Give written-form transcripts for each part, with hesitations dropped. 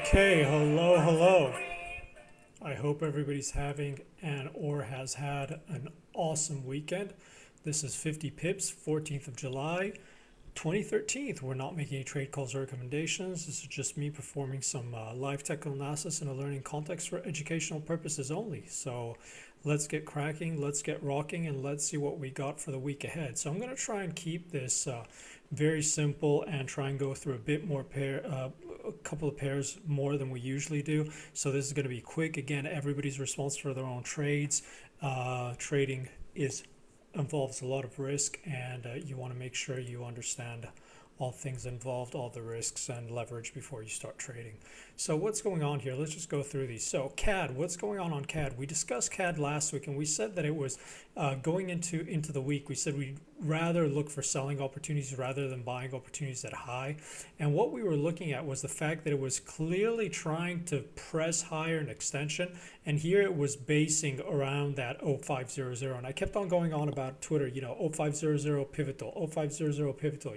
Okay, hello. I hope everybody's having or has had an awesome weekend. This is 50 pips, 14th of July, 2013. We're not making any trade calls or recommendations. This is just me performing some live technical analysis in a learning context for educational purposes only. So let's get cracking, let's get rocking, and let's see what we got for the week ahead. So I'm going to try and keep this very simple and try and go through a bit more a couple of pairs more than we usually do. So this is going to be quick. Again, everybody's responsible for their own trades. Trading involves a lot of risk, and you want to make sure you understand all things involved, all the risks and leverage before you start trading. So what's going on here? Let's just go through these. So CAD, what's going on CAD? We discussed CAD last week, and we said that it was going into the week. We said we'd rather look for selling opportunities rather than buying opportunities at high. And what we were looking at was the fact that it was clearly trying to press higher in extension, and here it was basing around that 0500. And I kept on going on about Twitter, 0500 pivotal, 0500 pivotal,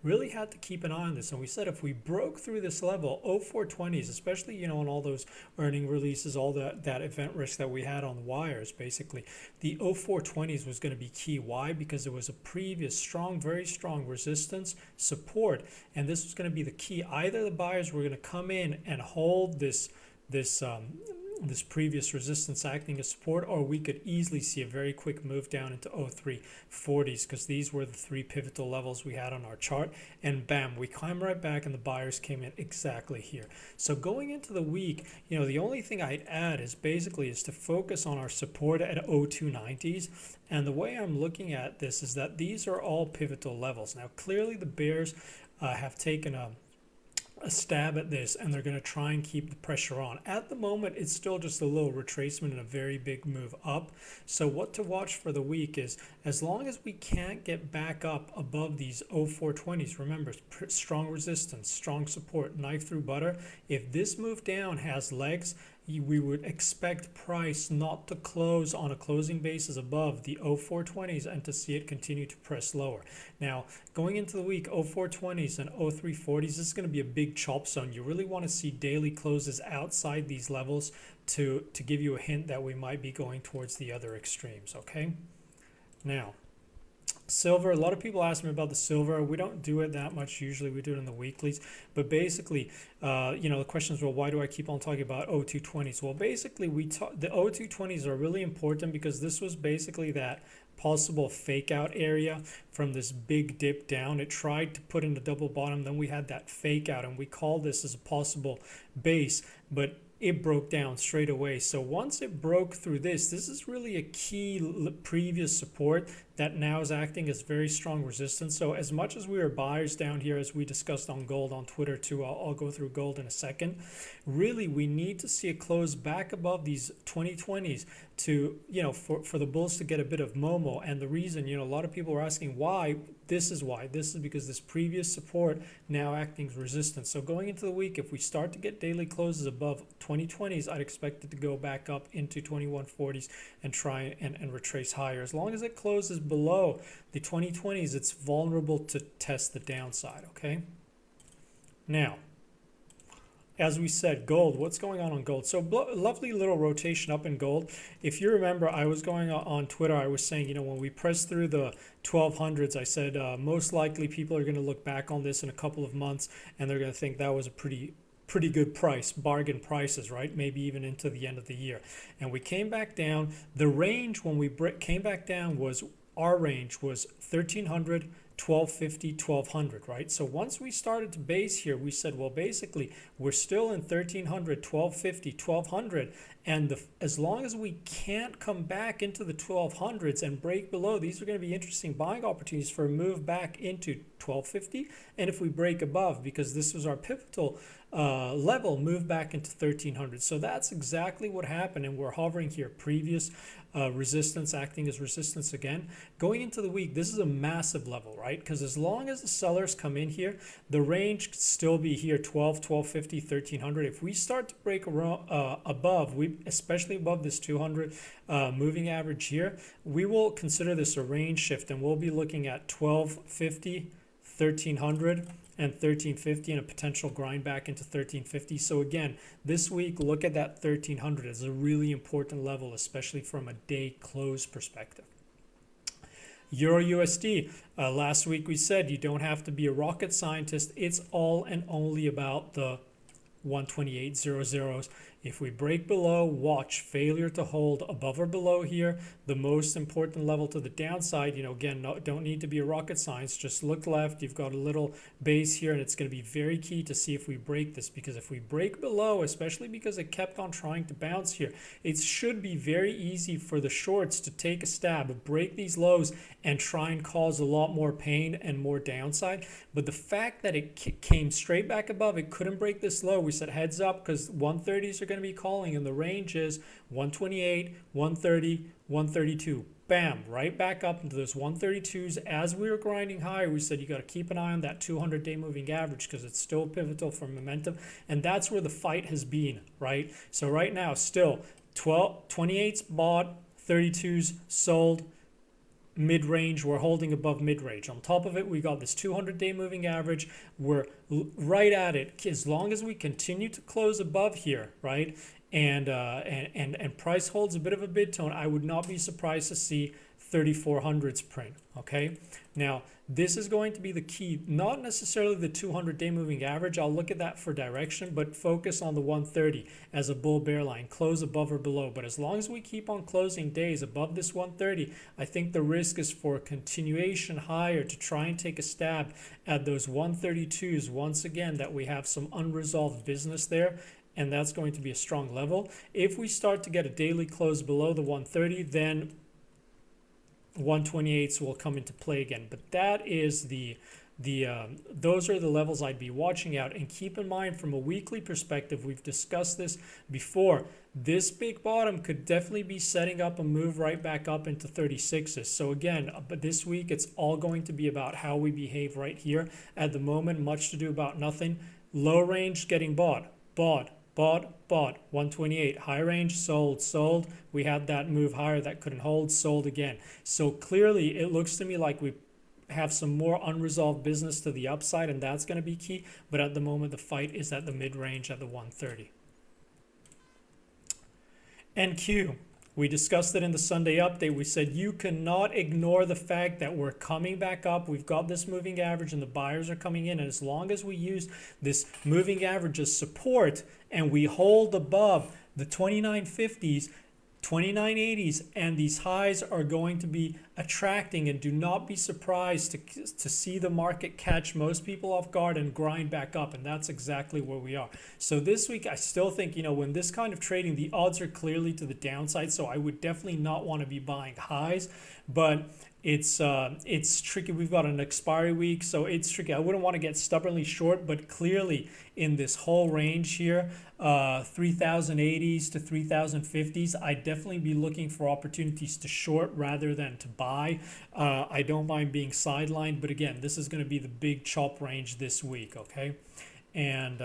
really had to keep an eye on this. And we said if we broke through this level, 0420s, especially, on all those earning releases, all that event risk that we had on the wires, basically, the 0420s was going to be key. Why? Because it was a previous strong, very strong resistance support, and this was going to be the key. Either the buyers were going to come in and hold this previous resistance acting as support, or we could easily see a very quick move down into 0340s, because these were the three pivotal levels we had on our chart, and bam, we climbed right back and the buyers came in exactly here. So going into the week, the only thing I'd add is to focus on our support at 0290s. And the way I'm looking at this is that these are all pivotal levels. Now clearly the bears have taken a stab at this, and they're going to try and keep the pressure on. At the moment, it's still just a little retracement and a very big move up. So what to watch for the week is, as long as we can't get back up above these 0420s, remember, strong resistance, strong support, knife through butter. If this move down has legs, we would expect price not to close on a closing basis above the 0420s and to see it continue to press lower. Now, going into the week, 0420s and 0340s, this is going to be a big chop zone. You really want to see daily closes outside these levels to give you a hint that we might be going towards the other extremes, okay? Now, silver, a lot of people ask me about the silver. We don't do it that much usually. We do it in the weeklies. But basically, the question is, well, why do I keep on talking about 0220s? Well, basically, the 0220s are really important because this was basically that possible fake out area from this big dip down. It tried to put in the double bottom. Then we had that fake out, and we call this as a possible base. But it broke down straight away. So once it broke through this is really a key previous support that now is acting as very strong resistance. So as much as we are buyers down here, as we discussed on gold on Twitter too, I'll go through gold in a second, really we need to see a close back above these 2020s to, for the bulls to get a bit of momo. And the reason, a lot of people are asking why. This is why. This is because this previous support now acting as resistance. So going into the week, if we start to get daily closes above 2020s, I'd expect it to go back up into 2140s and try and retrace higher. As long as it closes below the 2020s, it's vulnerable to test the downside, okay? Now, as we said, gold, what's going on gold? So lovely little rotation up in gold. If you remember, I was going on Twitter, I was saying, when we press through the 1200s, I said most likely people are going to look back on this in a couple of months and they're going to think that was a pretty good price, bargain prices, right? Maybe even into the end of the year. And we came back down. The range when we came back down was, our range was 1300, 1250, 1200, right? So once we started to base here, we said, well, basically, we're still in 1300, 1250, 1200, and as long as we can't come back into the 1200s and break below, these are going to be interesting buying opportunities for a move back into 1250, and if we break above, because this was our pivotal level, move back into 1300. So that's exactly what happened, and we're hovering here. Previous resistance acting as resistance again. Going into the week, this is a massive level, right? Because as long as the sellers come in here, the range could still be here, 12, 1250, 1300. If we start to break around, above, especially above this 200 moving average here, we will consider this a range shift, and we'll be looking at 1250, 1300 and 1350 and a potential grind back into 1350. So again, this week, look at that 1300 as a really important level, especially from a day close perspective. Euro USD, last week we said you don't have to be a rocket scientist. It's all and only about the 128.00s. If we break below, watch failure to hold above or below here. The most important level to the downside, you know, again, don't need to be a rocket science. Just look left. You've got a little base here, and it's going to be very key to see if we break this, because if we break below, especially because it kept on trying to bounce here, it should be very easy for the shorts to take a stab, break these lows, and try and cause a lot more pain and more downside. But the fact that it came straight back above, it couldn't break this low. We said heads up, because 130s are going to be calling, and the range is 128, 130, 132. Bam, right back up into those 132s. As we were grinding higher, we said you got to keep an eye on that 200-day moving average, because it's still pivotal for momentum, and that's where the fight has been, right? So right now, still 28s bought, 32s sold. Mid-range, we're holding above mid-range. On top of it, we got this 200-day moving average. We're right at it. As long as we continue to close above here, right, and price holds a bit of a bid tone, I would not be surprised to see 3400s print. Okay, now this is going to be the key, not necessarily the 200-day moving average. I'll look at that for direction, but focus on the 130 as a bull bear line, close above or below. But as long as we keep on closing days above this 130, I think the risk is for a continuation higher to try and take a stab at those 132s once again, that we have some unresolved business there, and that's going to be a strong level. If we start to get a daily close below the 130, then 128s will come into play again. But that is those are the levels I'd be watching out. And keep in mind, from a weekly perspective, we've discussed this before, this big bottom could definitely be setting up a move right back up into 36s. So again, but this week it's all going to be about how we behave right here. At the moment, much to do about nothing. Low range getting bought, 128. High range, sold. We had that move higher that couldn't hold, sold again. So clearly it looks to me like we have some more unresolved business to the upside, and that's going to be key. But at the moment, the fight is at the mid-range at the 130. NQ. We discussed it in the Sunday update. We said you cannot ignore the fact that we're coming back up. We've got this moving average and the buyers are coming in. And as long as we use this moving average as support and we hold above the 2950s, 2980s, and these highs are going to be attracting, and do not be surprised to see the market catch most people off guard and grind back up, and that's exactly where we are. So this week I still think, you know, when this kind of trading, the odds are clearly to the downside, so I would definitely not want to be buying highs, but it's tricky. We've got an expiry week, so it's tricky. I wouldn't want to get stubbornly short, but clearly in this whole range here, 3080s to 3050s, I'd definitely be looking for opportunities to short rather than to buy. I don't mind being sidelined, but again, this is going to be the big chop range this week, okay? And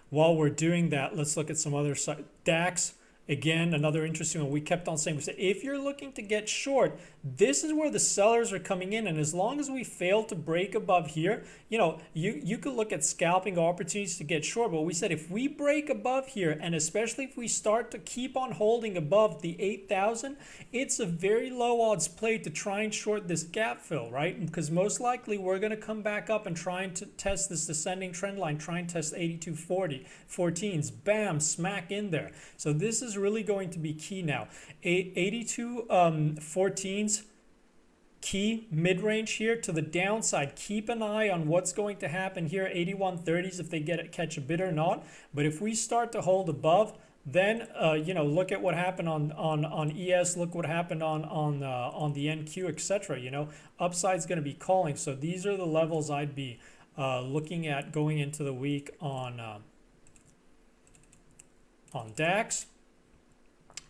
while we're doing that, let's look at some other DAX. Again, another interesting one. We kept on saying, we said, if you're looking to get short, this is where the sellers are coming in. And as long as we fail to break above here, you know, you could look at scalping opportunities to get short. But we said if we break above here, and especially if we start to keep on holding above the 8,000, it's a very low odds play to try and short this gap fill, right? Because most likely we're going to come back up and try and test this descending trend line, try and test 82.14s. Bam, smack in there. So this is really going to be key now. 82.14s key mid-range here to the downside. Keep an eye on what's going to happen here. 81.30s if they catch a bid or not. But if we start to hold above, then you know, look at what happened on ES. Look what happened on the NQ, etc. You know, upside's going to be calling. So these are the levels I'd be looking at going into the week on DAX.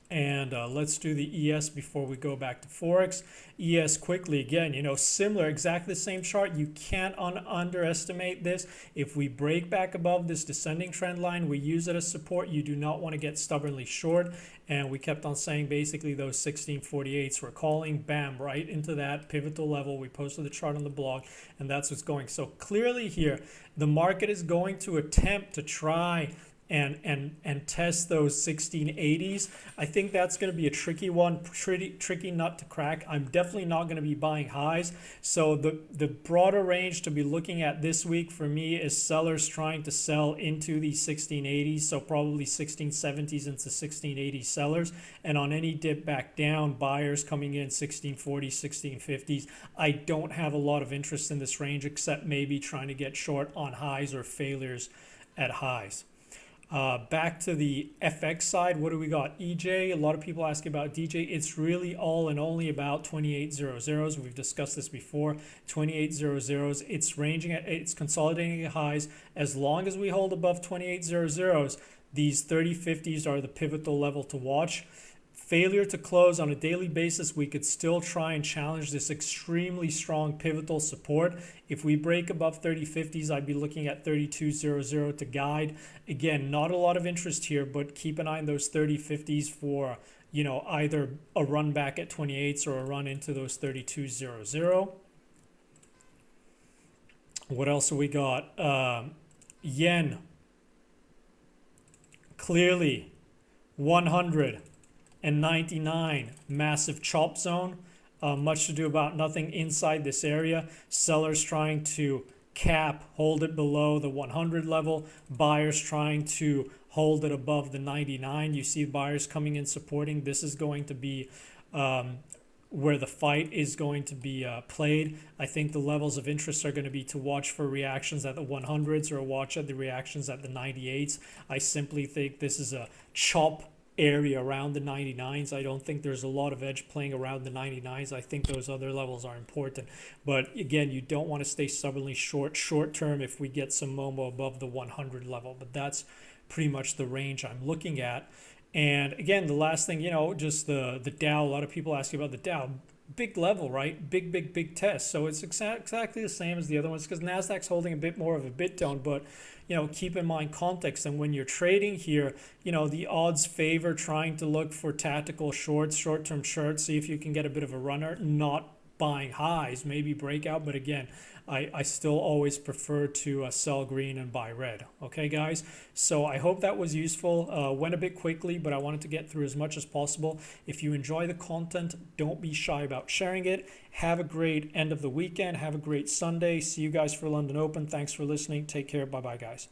And let's do the ES before we go back to Forex. ES quickly, again, you know, similar, exactly the same chart. You can't underestimate this. If we break back above this descending trend line, we use it as support. You do not want to get stubbornly short. And we kept on saying basically those 1648s we're calling, bam, right into that pivotal level. We posted the chart on the blog, and that's what's going. So clearly here, the market is going to attempt to try and test those 1680s. I think that's going to be a tricky one, tricky nut to crack. I'm definitely not going to be buying highs. So the broader range to be looking at this week for me is sellers trying to sell into the 1680s, so probably 1670s into 1680 sellers, and on any dip back down, buyers coming in 1640s, 1650s. I don't have a lot of interest in this range except maybe trying to get short on highs or failures at highs. Back to the FX side, what do we got? EJ, a lot of people ask about DJ. It's really all and only about 2800s. We've discussed this before. 2800s, it's ranging at, it's consolidating at highs. As long as we hold above 2800s, these 3050s are the pivotal level to watch. Failure to close on a daily basis, we could still try and challenge this extremely strong pivotal support. If we break above 3050s, I'd be looking at 3200 to guide. Again, not a lot of interest here, but keep an eye on those 3050s for, you know, either a run back at 28s or a run into those 3200. What else have we got? Yen, clearly 199, massive chop zone. Much to do about nothing inside this area. Sellers trying to cap, hold it below the 100 level. Buyers trying to hold it above the 99. You see buyers coming in supporting. This is going to be where the fight is going to be played. I think the levels of interest are going to be to watch for reactions at the 100s or watch at the reactions at the 98s. I simply think this is a chop area around the 99s. I don't think there's a lot of edge playing around the 99s. I think those other levels are important. But again, you don't want to stay stubbornly short term if we get some Momo above the 100 level. But that's pretty much the range I'm looking at. And again, the last thing, you know, just the Dow. A lot of people ask you about the Dow. Big level, right? Big test. So it's exactly the same as the other ones because Nasdaq's holding a bit more of a bit down, but you know, keep in mind context. And when you're trading here, you know, the odds favor trying to look for tactical shorts, short-term shorts, see if you can get a bit of a runner, not buying highs, maybe breakout. But again, I still always prefer to sell green and buy red. Okay, guys? So I hope that was useful. Went a bit quickly, but I wanted to get through as much as possible. If you enjoy the content, don't be shy about sharing it. Have a great end of the weekend. Have a great Sunday. See you guys for London Open. Thanks for listening. Take care. Bye-bye, guys.